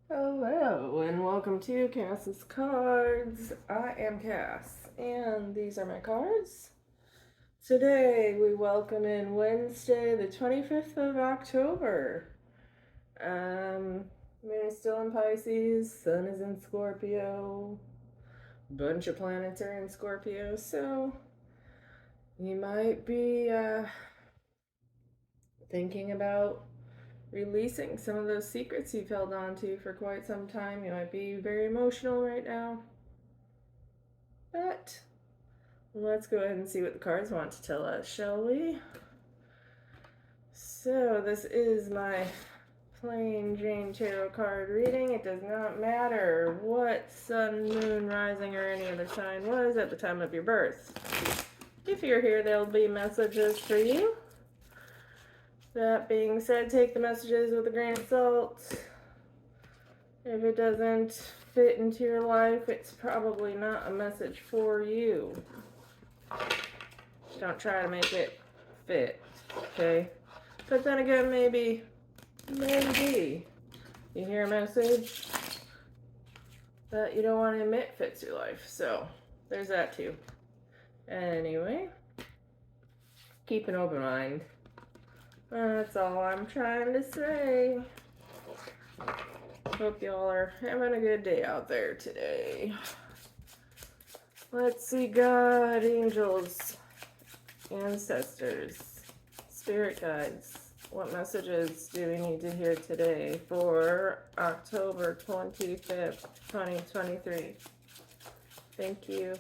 Hello and welcome to Cass's Cards. I am Cass and these are my cards. Today we welcome in Wednesday the 25th of October. Moon is still in Pisces, Sun is in Scorpio, bunch of planets are in Scorpio, so you might be thinking about releasing some of those secrets you've held on to for quite some time. You might be very emotional right now. But let's go ahead and see what the cards want to tell us, shall we? So this is my plain Jane Tarot card reading. It does not matter what sun, moon, rising, or any other sign was at the time of your birth. If you're here, there'll be messages for you. That being said, take the messages with a grain of salt. If it doesn't fit into your life, it's probably not a message for you. Don't try to make it fit, okay? But then again, maybe you hear a message that you don't want to admit fits your life. So there's that too. Anyway, keep an open mind. That's all I'm trying to say. Hope y'all are having a good day out there today. Let's see, God, angels, ancestors, spirit guides. What messages do we need to hear today for October 25th, 2023? Thank you.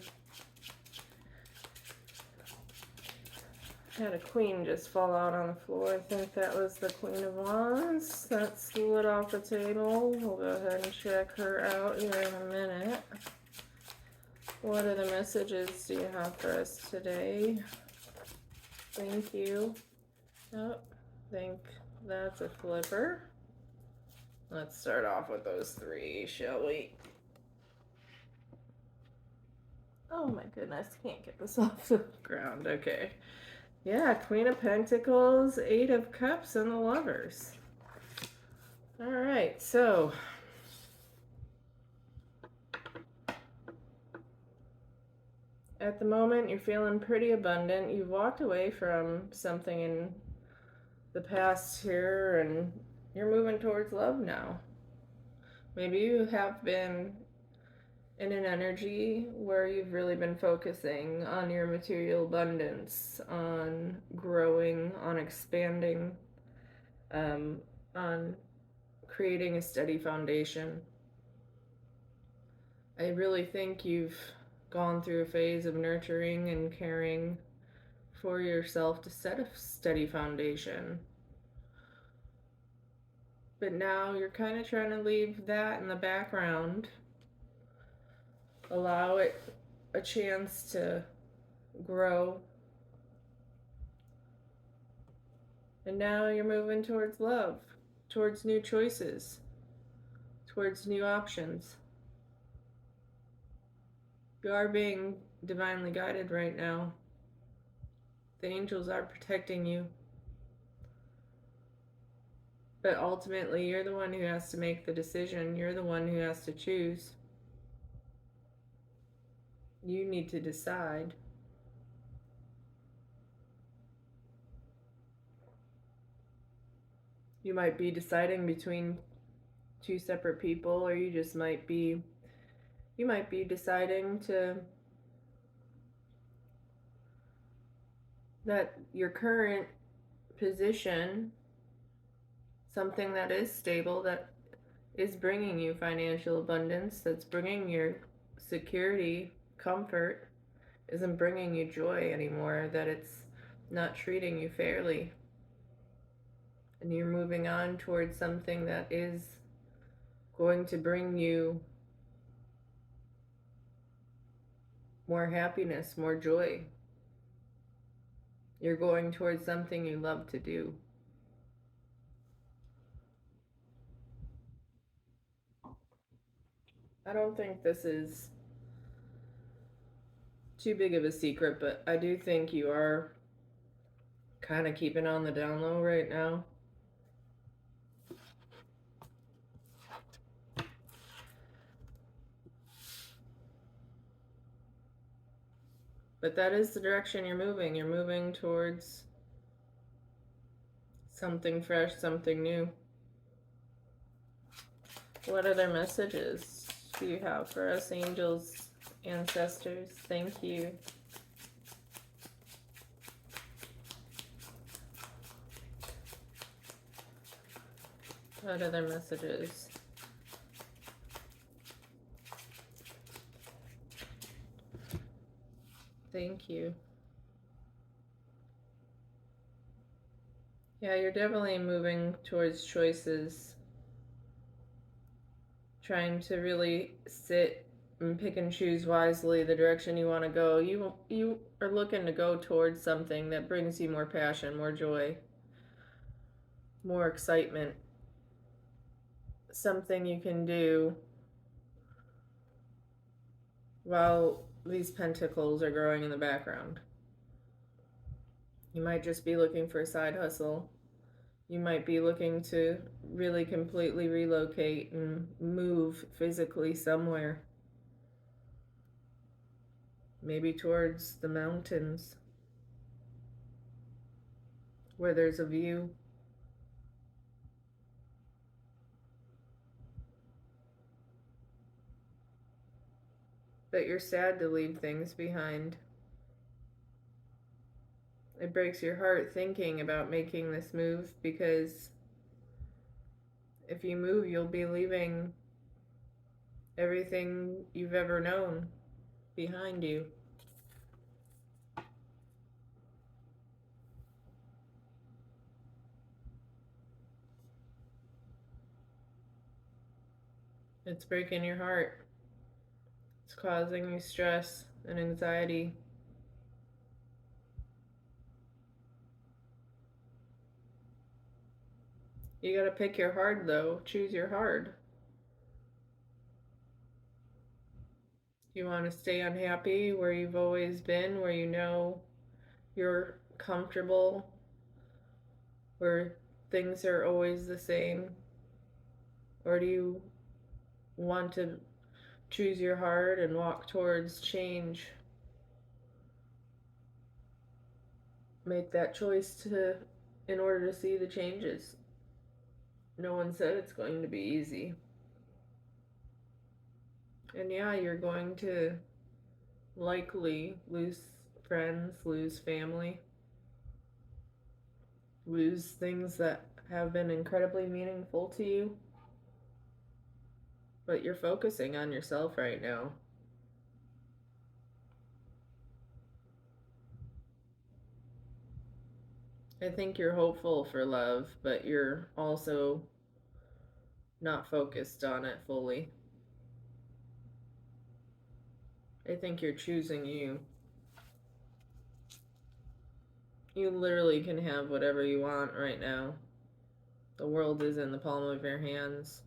Had a queen just fall out on the floor. I think that was the Queen of Wands. That slid off the table. We'll go ahead and check her out here in a minute. What are the messages do you have for us today? Thank you. Oh, I think that's a flipper. Let's start off with those three, shall we? Oh my goodness, can't get this off the ground. Okay. Yeah, Queen of Pentacles, Eight of Cups, and the Lovers. All right, so at the moment you're feeling pretty abundant. You've walked away from something in the past here and you're moving towards love now. Maybe you have been in an energy where you've really been focusing on your material abundance, on growing, on expanding, on creating a steady foundation. I really think you've gone through a phase of nurturing and caring for yourself to set a steady foundation. But now you're kind of trying to leave that in the background, allow it a chance to grow. And now you're moving towards love, towards new choices, towards new options. You are being divinely guided right now. The angels are protecting you. But ultimately, you're the one who has to make the decision. You're the one who has to choose. You need to decide. You might be deciding between two separate people, or you might be deciding that your current position, something that is stable, that is bringing you financial abundance, that's bringing your security, comfort, isn't bringing you joy anymore, that it's not treating you fairly. And you're moving on towards something that is going to bring you more happiness, more joy. You're going towards something you love to do. I don't think this is too big of a secret, but I do think you are kind of keeping on the down low right now. But that is the direction you're moving. You're moving towards something fresh, something new. What other messages do you have for us, angels, ancestors? Thank you. What other messages? Thank you. Yeah, you're definitely moving towards choices. Trying to really sit and pick and choose wisely the direction you want to go. You are looking to go towards something that brings you more passion, more joy, more excitement. Something you can do while these pentacles are growing in the background. You might just be looking for a side hustle. You might be looking to really completely relocate and move physically somewhere. Maybe towards the mountains where there's a view. But you're sad to leave things behind. It breaks your heart thinking about making this move, because if you move, you'll be leaving everything you've ever known behind you. It's breaking your heart. It's causing you stress and anxiety. You gotta pick your hard, though. Choose your hard. You want to stay unhappy where you've always been, where you know you're comfortable, where things are always the same? Or do you want to choose your heart and walk towards change? Make that choice in order to see the changes. No one said it's going to be easy. And yeah, you're going to likely lose friends, lose family, lose things that have been incredibly meaningful to you. But you're focusing on yourself right now. I think you're hopeful for love, but you're also not focused on it fully. I think you're choosing you. You literally can have whatever you want right now. The world is in the palm of your hands.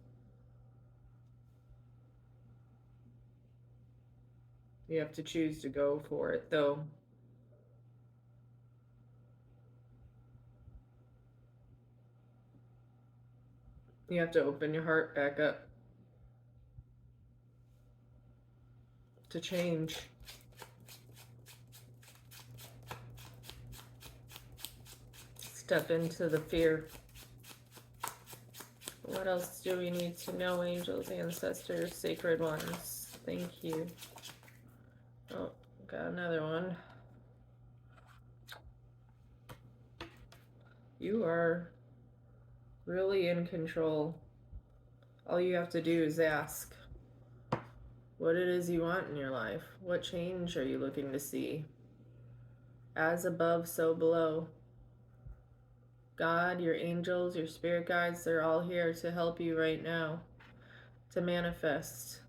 You have to choose to go for it, though. You have to open your heart back up to change. Step into the fear. What else do we need to know, angels, ancestors, sacred ones? Thank you. Oh, got another one. You are really in control. All you have to do is ask what it is you want in your life. What change are you looking to see? As above, so below. God, your angels, your spirit guides, they're all here to help you right now to manifest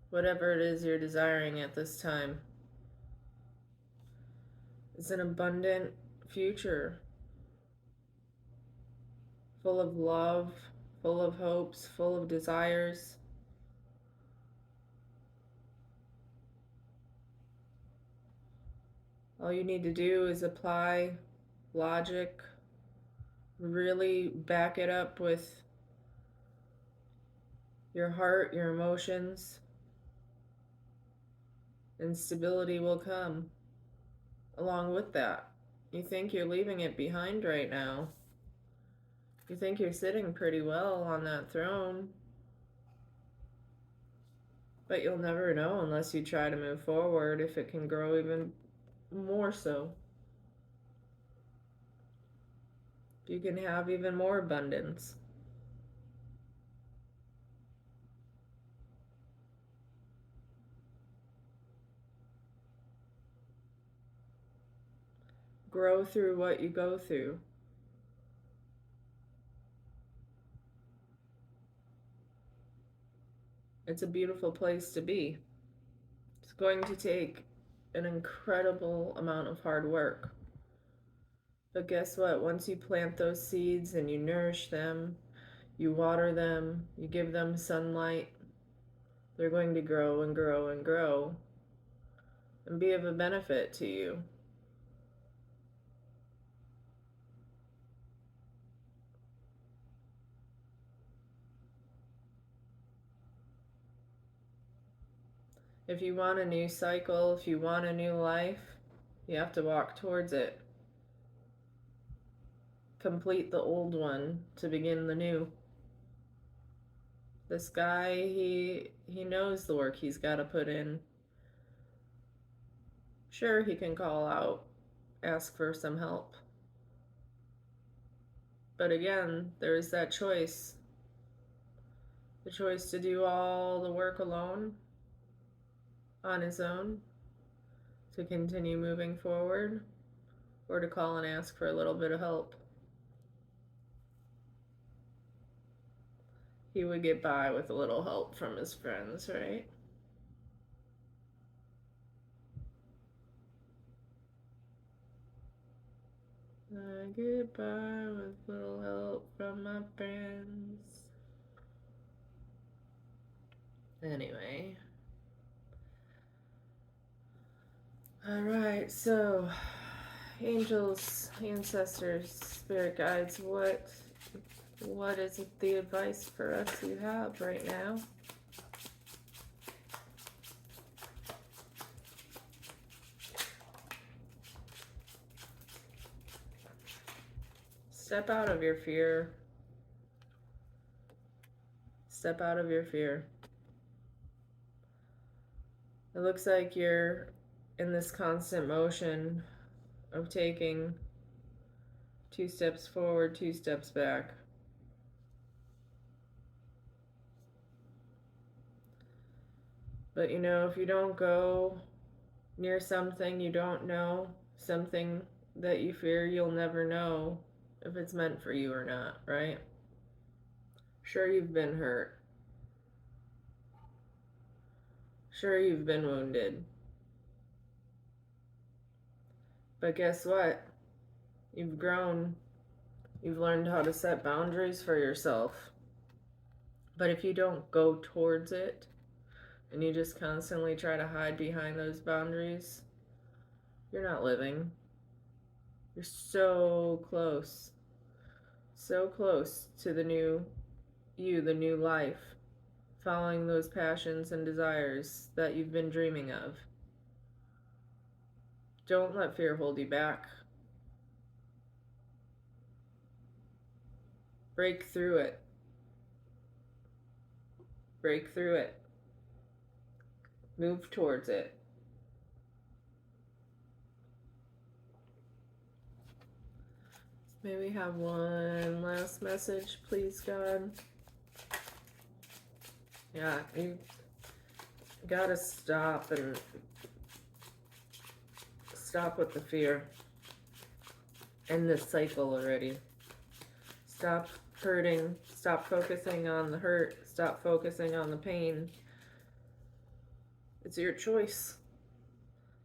whatever it is you're desiring at this time. It's an abundant future, full of love, full of hopes, full of desires. All you need to do is apply logic, really back it up with your heart, your emotions, and stability will come. along with that. You think you're leaving it behind right now. You think you're sitting pretty well on that throne. But you'll never know unless you try to move forward if it can grow even more so. You can have even more abundance. Grow through what you go through. It's a beautiful place to be. It's going to take an incredible amount of hard work. But guess what? Once you plant those seeds and you nourish them, you water them, you give them sunlight, they're going to grow and grow and grow and be of a benefit to you. If you want a new cycle, if you want a new life, you have to walk towards it. Complete the old one to begin the new. This guy, he knows the work he's got to put in. Sure, he can call out, ask for some help. But again, there's that choice. The choice to do all the work alone, on his own, to continue moving forward, or to call and ask for a little bit of help. He would get by with a little help from his friends, right? I get by with little help from my friends. Anyway. Alright, so angels, ancestors, spirit guides, what is the advice for us you have right now? Step out of your fear. Step out of your fear. It looks like you're in this constant motion of taking 2 steps forward, 2 steps back. But you know, if you don't go near something you don't know, something that you fear, you'll never know if it's meant for you or not, right? Sure, you've been hurt. Sure, you've been wounded. But guess what? You've grown. You've learned how to set boundaries for yourself. But if you don't go towards it, and you just constantly try to hide behind those boundaries, you're not living. You're so close to the new you, the new life, following those passions and desires that you've been dreaming of. Don't let fear hold you back. Break through it. Break through it. Move towards it. May we have one last message, please, God? Yeah, you gotta stop with the fear. End this cycle already. Stop hurting. Stop focusing on the hurt. Stop focusing on the pain. It's your choice.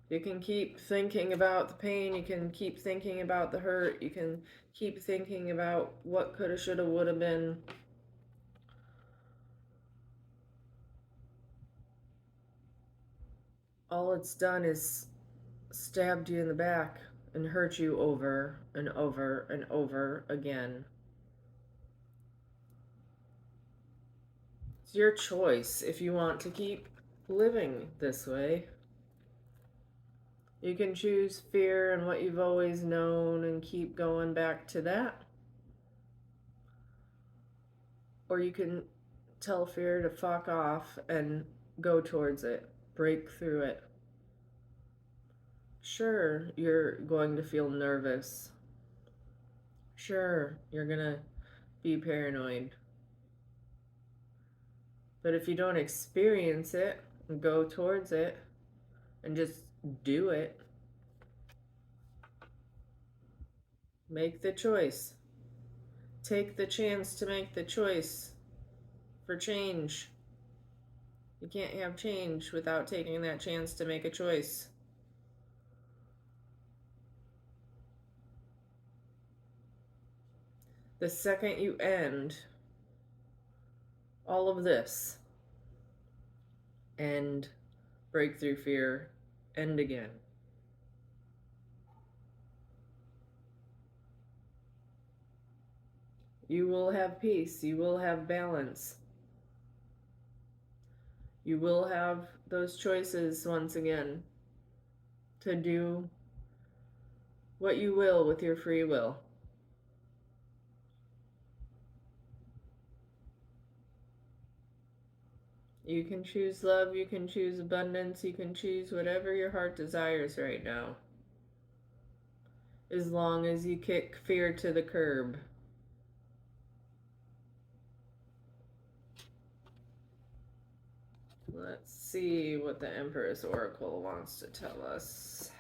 You can keep thinking about the pain. You can keep thinking about the hurt. You can keep thinking about what coulda, shoulda, woulda been. All it's done is stabbed you in the back and hurt you over and over and over again. It's your choice if you want to keep living this way. You can choose fear and what you've always known and keep going back to that. Or you can tell fear to fuck off and go towards it, break through it. Sure, you're going to feel nervous. Sure, you're gonna be paranoid. But if you don't experience it and go towards it and just do it, make the choice. Take the chance to make the choice for change. You can't have change without taking that chance to make a choice. The second you end all of this, end, breakthrough fear, end again. You will have peace. You will have balance. You will have those choices once again to do what you will with your free will. You can choose love, you can choose abundance, you can choose whatever your heart desires right now. As long as you kick fear to the curb. Let's see what the Empress Oracle wants to tell us.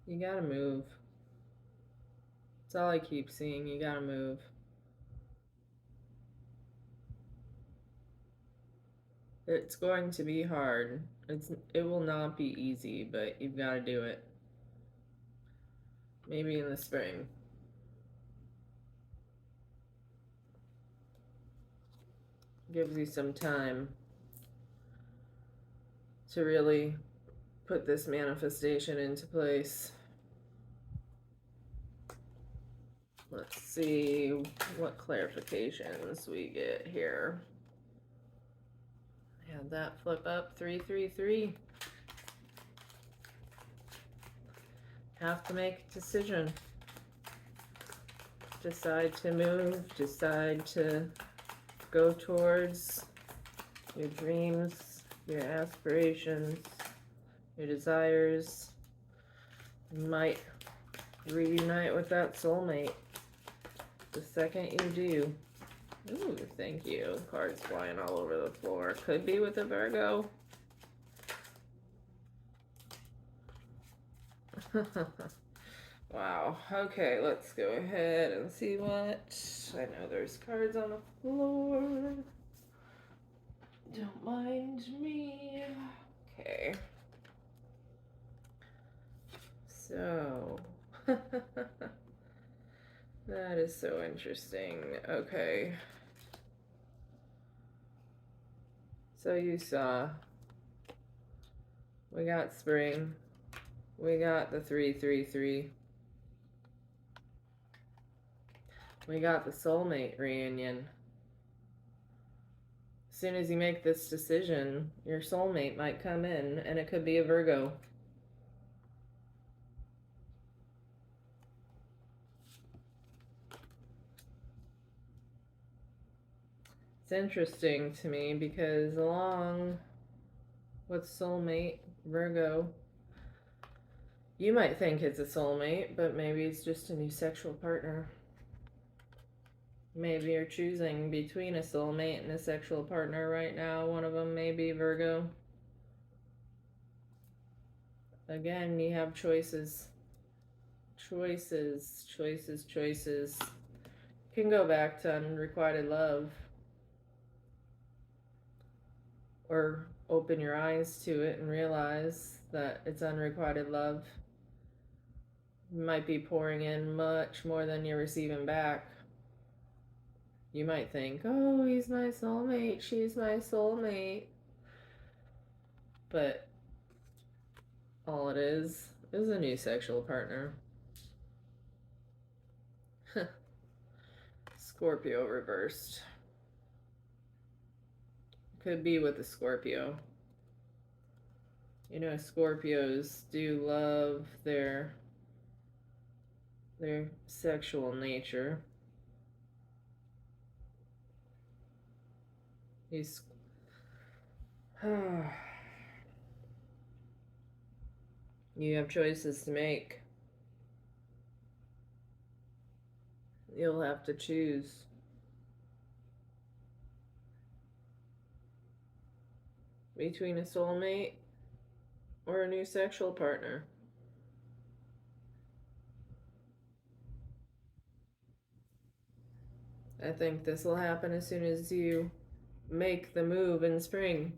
You gotta move. That's all I keep seeing. You gotta move. It's going to be hard. It will not be easy, but you've got to do it. Maybe in the spring. Gives you some time to really put this manifestation into place. Let's see what clarifications we get here. Had that flip up, 333. Have to make a decision. Decide to move, decide to go towards your dreams, your aspirations, your desires. You might reunite with that soulmate the second you do. Ooh, thank you. Cards flying all over the floor. Could be with a Virgo. Wow. Okay, let's go ahead and see what. I know there's cards on the floor. Don't mind me. Okay. So. That is so interesting. Okay. So you saw. We got spring. We got the 333. We got the soulmate reunion. As soon as you make this decision, your soulmate might come in, and it could be a Virgo. It's interesting to me because along with soulmate, Virgo, you might think it's a soulmate, but maybe it's just a new sexual partner. Maybe you're choosing between a soulmate and a sexual partner right now. One of them may be Virgo. Again, you have choices. Choices, choices, choices. You can go back to unrequited love. Or open your eyes to it and realize that it's unrequited love. You might be pouring in much more than you're receiving back. You might think, oh, he's my soulmate, she's my soulmate. But all it is a new sexual partner. Scorpio reversed. Could be with the Scorpio. You know, Scorpios do love their sexual nature. He's you have choices to make. You'll have to choose. Between a soulmate or a new sexual partner. I think this will happen as soon as you make the move in spring.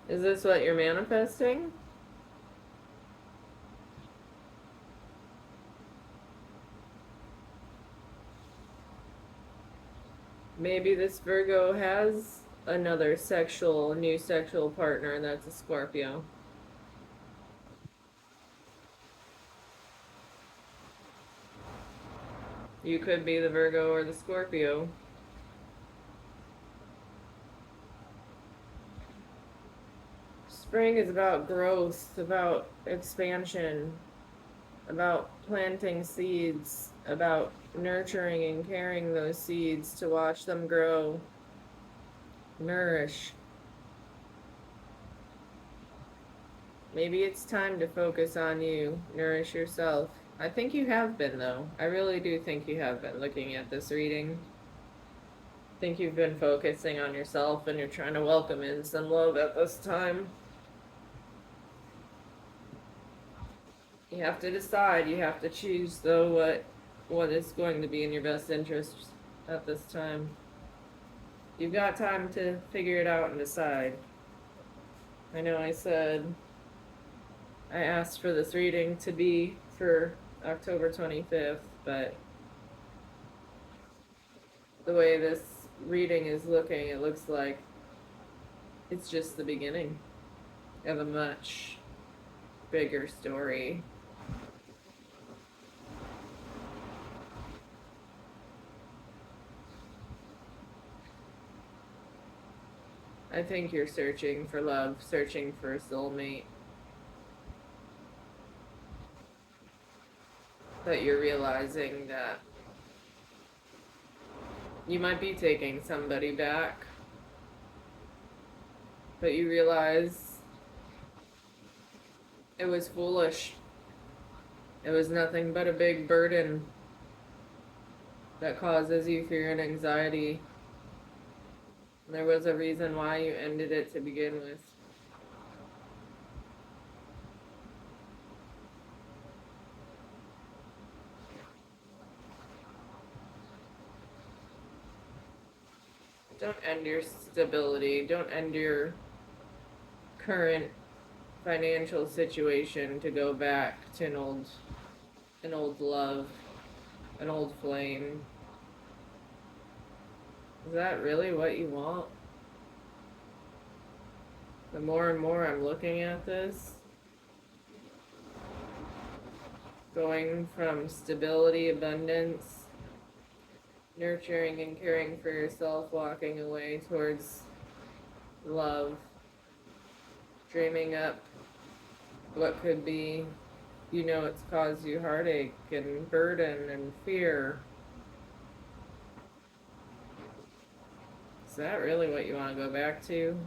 Is this what you're manifesting? Maybe this Virgo has another new sexual partner that's a Scorpio. You could be the Virgo or the Scorpio. Spring is about growth, about expansion, about planting seeds, about nurturing and caring those seeds to watch them grow, nourish. Maybe it's time to focus on you, nourish yourself. I think you have been, though. I really do think you have been looking at this reading. I think you've been focusing on yourself and you're trying to welcome in some love at this time. You have to decide, you have to choose, though, what is going to be in your best interest at this time. You've got time to figure it out and decide. I know I asked for this reading to be for October 25th, but the way this reading is looking, it looks like it's just the beginning of a much bigger story. I think you're searching for love, searching for a soulmate. But you're realizing that you might be taking somebody back. But you realize it was foolish. It was nothing but a big burden that causes you fear and anxiety. There was a reason why you ended it to begin with. Don't end your stability. Don't end your current financial situation to go back to an old love, an old flame. Is that really what you want? The more and more I'm looking at this, going from stability, abundance, nurturing and caring for yourself, walking away towards love, dreaming up what could be, it's caused you heartache and burden and fear. Is that really what you want to go back to?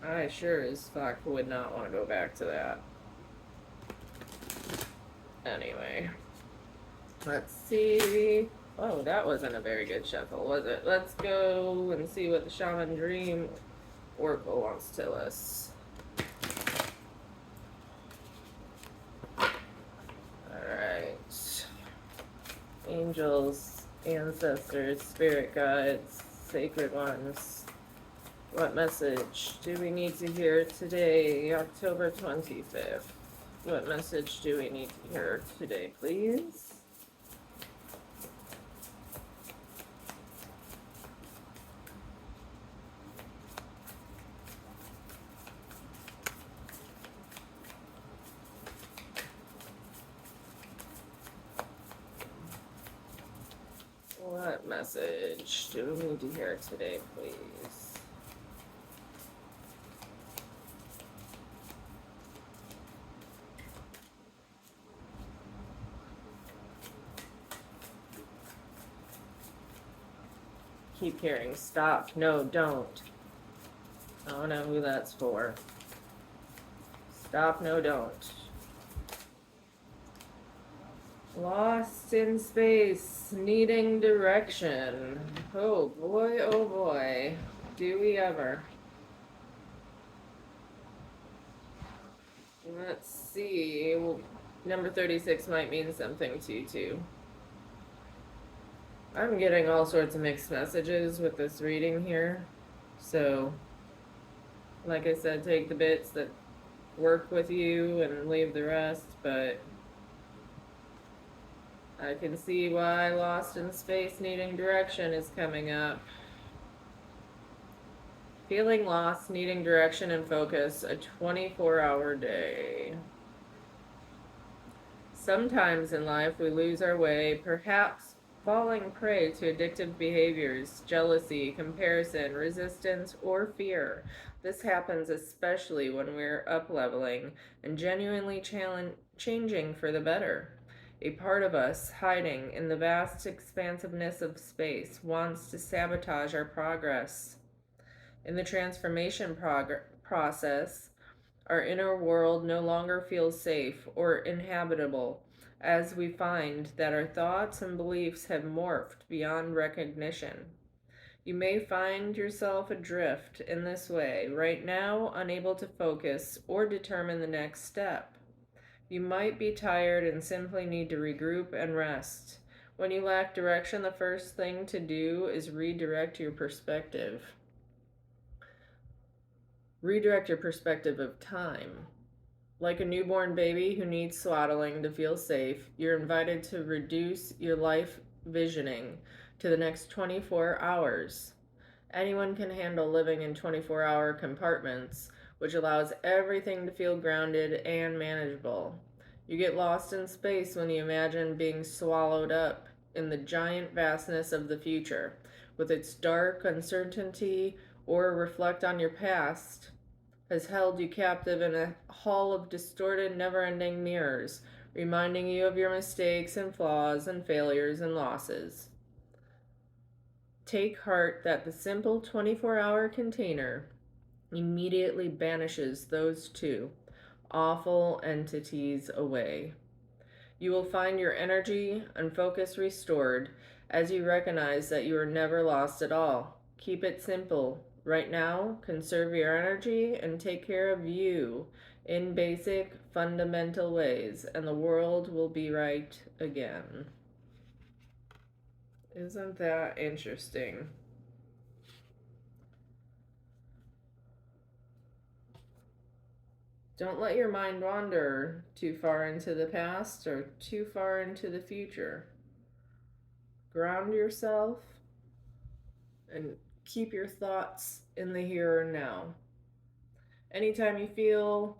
I sure as fuck would not want to go back to that. Anyway, let's see. Oh, that wasn't a very good shuffle, was it? Let's go and see what the Shaman Dream Oracle wants to tell us. Alright. Angels, ancestors, spirit guides, sacred ones. What message do we need to hear today, October 25th? What message do we need to hear today, please? message do we need to hear today, please? Keep hearing stop, no, don't. I don't know who that's for. Stop, no, don't. Lost in space, needing direction. Oh boy, do we ever. Let's see. Well, number 36 might mean something to you too. I'm getting all sorts of mixed messages with this reading here. So, like I said, take the bits that work with you and leave the rest, but I can see why Lost in Space needing direction is coming up. Feeling lost, needing direction and focus, a 24-hour day. Sometimes in life we lose our way, perhaps falling prey to addictive behaviors, jealousy, comparison, resistance, or fear. This happens especially when we're up-leveling and genuinely changing for the better. A part of us, hiding in the vast expansiveness of space, wants to sabotage our progress. In the transformation process, our inner world no longer feels safe or inhabitable, as we find that our thoughts and beliefs have morphed beyond recognition. You may find yourself adrift in this way, right now unable to focus or determine the next step. You might be tired and simply need to regroup and rest. When you lack direction, the first thing to do is redirect your perspective. Redirect your perspective of time. Like a newborn baby who needs swaddling to feel safe, you're invited to reduce your life visioning to the next 24 hours. Anyone can handle living in 24-hour compartments, which allows everything to feel grounded and manageable. You get lost in space when you imagine being swallowed up in the giant vastness of the future, with its dark uncertainty, or reflect on your past has held you captive in a hall of distorted, never-ending mirrors, reminding you of your mistakes and flaws and failures and losses. Take heart that the simple 24-hour container immediately banishes those two awful entities away. You will find your energy and focus restored as you recognize that you are never lost at all. Keep it simple. Right now, conserve your energy and take care of you in basic, fundamental ways, and the world will be right again. Isn't that interesting? Don't let your mind wander too far into the past or too far into the future. Ground yourself and keep your thoughts in the here and now. Anytime you feel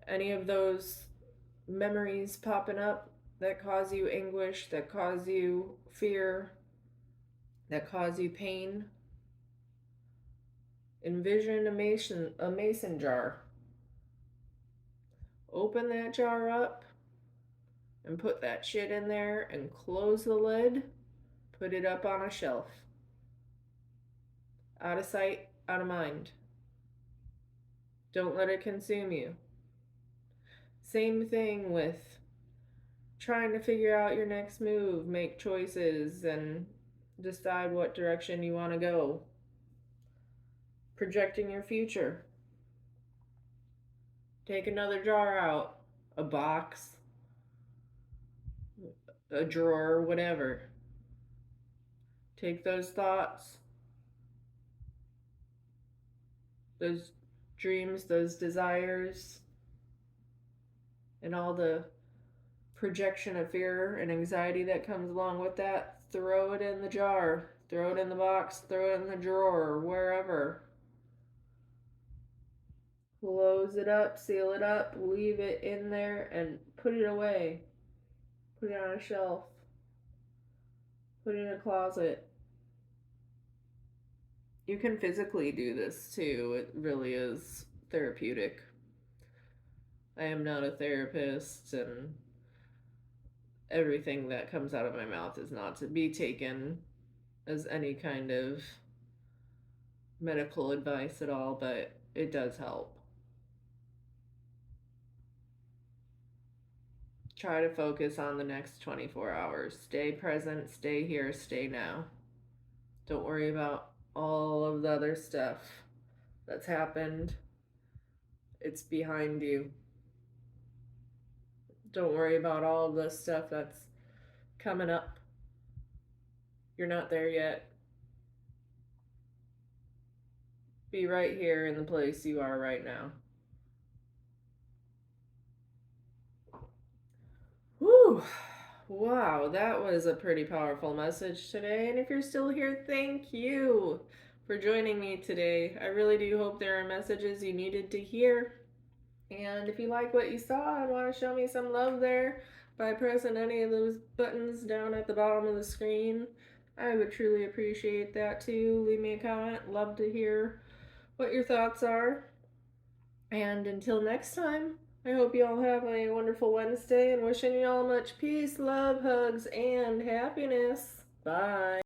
any of those memories popping up that cause you anguish, that cause you fear, that cause you pain, envision a mason jar. Open that jar up and put that shit in there and close the lid. Put it up on a shelf. Out of sight, out of mind. Don't let it consume you. Same thing with trying to figure out your next move, make choices, and decide what direction you want to go. Projecting your future. Take another jar out, a box, a drawer, whatever. Take those thoughts, those dreams, those desires, and all the projection of fear and anxiety that comes along with that. Throw it in the jar, throw it in the box, throw it in the drawer, wherever. Close it up, seal it up, leave it in there, and put it away. Put it on a shelf. Put it in a closet. you can physically do this too. It really is therapeutic. I am not a therapist, and everything that comes out of my mouth is not to be taken as any kind of medical advice at all, but it does help. Try to focus on the next 24 hours. Stay present, stay here, stay now. Don't worry about all of the other stuff that's happened. It's behind you. Don't worry about all the stuff that's coming up. You're not there yet. Be right here in the place you are right now. Whew. Wow, that was a pretty powerful message today. And if you're still here, thank you for joining me today. I really do hope there are messages you needed to hear. And if you like what you saw and want to show me some love there by pressing any of those buttons down at the bottom of the screen, I would truly appreciate that too. Leave me a comment. Love to hear what your thoughts are. And until next time, I hope you all have a wonderful Wednesday and wishing you all much peace, love, hugs, and happiness. Bye.